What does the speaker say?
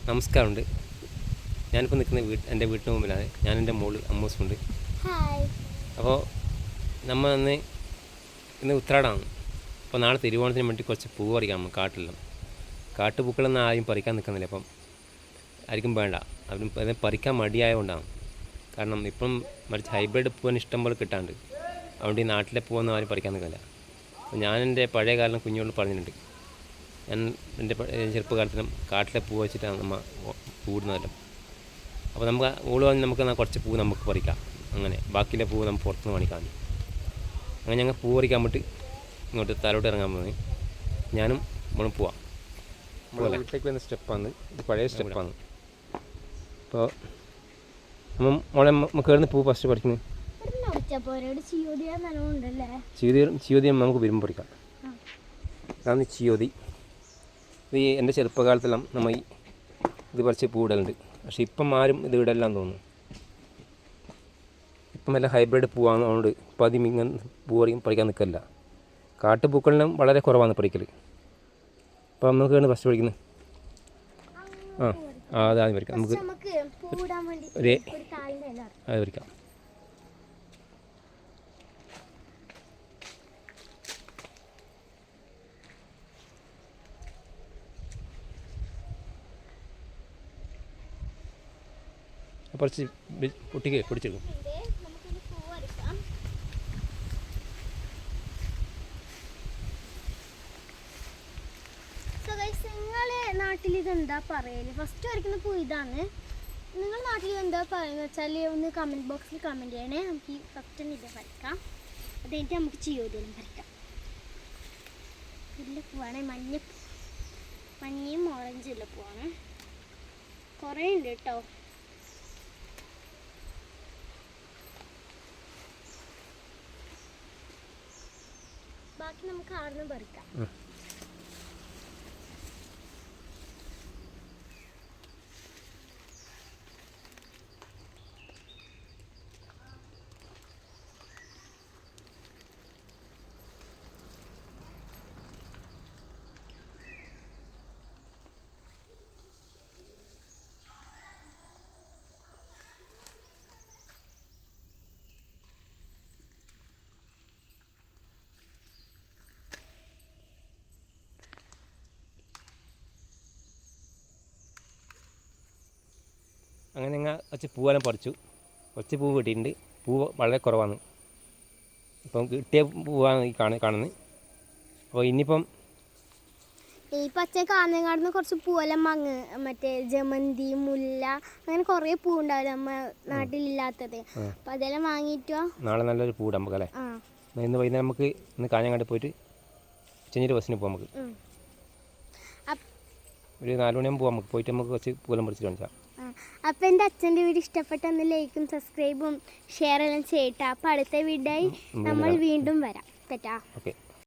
നമസ്കാരമുണ്ട്. ഞാനിപ്പോൾ നിൽക്കുന്ന എൻ്റെ വീട്ടിന് മുമ്പിലാണ്. ഞാൻ എൻ്റെ മോള് അമ്മൂസുണ്ട്. അപ്പോൾ നമ്മൾ ഇന്ന് ഉത്രാടമാണ്. അപ്പോൾ നാളെ തിരുവോണത്തിന് വേണ്ടി കുറച്ച് പൂ പറിക്കണം കാട്ടിലെല്ലാം. കാട്ടുപൂക്കളൊന്നും ആരും പറിക്കാൻ നിൽക്കുന്നില്ല. അപ്പം ആർക്കും വേണ്ട. അവരും അതിനെ പറിക്കാൻ മടിയായതുകൊണ്ടാണ്. കാരണം ഇപ്പം മറിച്ച് ഹൈബ്രിഡ് പൂവിന് ഇഷ്ടംപോലെ കിട്ടാണ്ട്. അതുകൊണ്ട് ഈ നാട്ടിലെ പൂവൊന്നും ആരും പറിക്കാൻ നിൽക്കില്ല. അപ്പോൾ ഞാൻ എൻ്റെ പഴയ കാലം കുഞ്ഞുകൊണ്ട് പറഞ്ഞിട്ടുണ്ട്. ഞാൻ എൻ്റെ ചെറുപ്പകാലത്തിനും കാട്ടിലെ പൂ വെച്ചിട്ടാണ് നമ്മൾ പൂടുന്നതല്ലോ. അപ്പോൾ നമുക്ക് ഓള് പറഞ്ഞ് നമുക്ക് കുറച്ച് പൂ നമുക്ക് പറിക്കാം. അങ്ങനെ ബാക്കിയുള്ള പൂ നമുക്ക് പുറത്തുനിന്ന് പണിക്കാം. അങ്ങനെ ഞങ്ങൾ പൂ പറിക്കാൻ വേണ്ടി ഇങ്ങോട്ട് തലോട്ട് ഇറങ്ങാൻ പോകുന്നത്. ഞാനും മോളും പോവാം. പോലെ വീട്ടിലേക്ക് വരുന്ന സ്റ്റെപ്പാണ് ഇത്. പഴയ സ്റ്റെപ്പാണ്. അപ്പോൾ മോളെ നമുക്ക് കയറുന്ന പൂ ഫസ്റ്റ് പറിക്കുന്നത് ചിയോതിയും നമുക്ക് വരുമ്പോൾ പറിക്കാം. അതാണ് ചിയോതി. ഇത് എൻ്റെ ചെറുപ്പകാലത്തെല്ലാം നമ്മൾ ഇത് പറിച്ച് പൂവിടലുണ്ട്. പക്ഷേ ഇപ്പം ആരും ഇത് ഇടലാന്ന് തോന്നുന്നു. ഇപ്പം എല്ലാം ഹൈബ്രിഡ് പൂവാണ്. അതുകൊണ്ട് ഇപ്പം ആദ്യം ഇങ്ങനെ പൂ പറിക്കാൻ നിൽക്കില്ല. കാട്ടുപൂക്കളിലും വളരെ കുറവാണ് പറിക്കൽ. അപ്പം നമുക്ക് ഫസ്റ്റ് പറിക്കുന്നത് അതാദ്യം പറിക്കാം. നമുക്ക് അത് പറിക്കാം. കുറച്ച് പൊട്ടിക്ക് പൊടിച്ചെടുക്കും. നിങ്ങളെ നാട്ടിൽ ഇതെന്താ പറയല്? ഫസ്റ്റ് വരയ്ക്കുന്ന പൂ ഇതാണ്. നിങ്ങളുടെ നാട്ടിൽ എന്താ പറയുന്നത് വെച്ചാൽ ഒന്ന് കമൻറ്റ് ബോക്സിൽ കമൻറ്റ് ചെയ്യണേ. നമുക്ക് ഈ ഫസ്റ്റ് തന്നെ ഇത് വരയ്ക്കാം. അത് കഴിഞ്ഞിട്ട് നമുക്ക് ചിയോതിലും വരയ്ക്കാം. വലിയ പൂവാണ്. മഞ്ഞയും ഓറഞ്ചും ഉള്ള പൂവാണ്. കുറേ ഉണ്ട് കേട്ടോ. ബാക്കി നമുക്ക് ആടുന്ന് പറിക്കാം. അങ്ങനെ ഞങ്ങൾ കുറച്ച് പൂവെല്ലാം പറിച്ചു. കുറച്ച് പൂവ് കിട്ടിയിട്ടുണ്ട്. പൂവ് വളരെ കുറവാണ്. ഇപ്പം കിട്ടിയ പൂവാണ് ഈ കാണുന്നത്. അപ്പോൾ ഇനിയിപ്പം ഈ പച്ച കാഞ്ഞങ്ങാടുന്ന് കുറച്ച് പൂവെല്ലാം മറ്റേ ജമന്തി, മുല്ല, അങ്ങനെ കുറേ പൂ ഉണ്ടാവില്ല നമ്മ നാട്ടിലില്ലാത്തത്. അപ്പം അതെല്ലാം വാങ്ങിയിട്ടോ നാളെ നല്ലൊരു പൂ ഇടാം നമുക്ക് അല്ലേ. ഇന്ന് വൈകുന്നേരം നമുക്ക് ഇന്ന് കാഞ്ഞങ്ങാട് പോയിട്ട് ചെഞ്ഞിട്ട് ബസ്സിന് പോകാം. നമുക്ക് ഒരു 4 മണിയാകുമ്പോൾ പോകാം. നമുക്ക് പോയിട്ട് നമുക്ക് കുറച്ച് പൂവെല്ലാം പറിച്ചിട്ട് കാണിച്ചാൽ. അപ്പം എൻ്റെ അച്ഛൻ്റെ വീഡിയോ ഇഷ്ടപ്പെട്ടെന്ന് ലൈക്കും സബ്സ്ക്രൈബും ഷെയർ എല്ലാം ചെയ്യട്ടെ. അപ്പം അടുത്ത വീഡിയോയിൽ നമ്മൾ വീണ്ടും വരാം. തെറ്റാ? ഓക്കെ.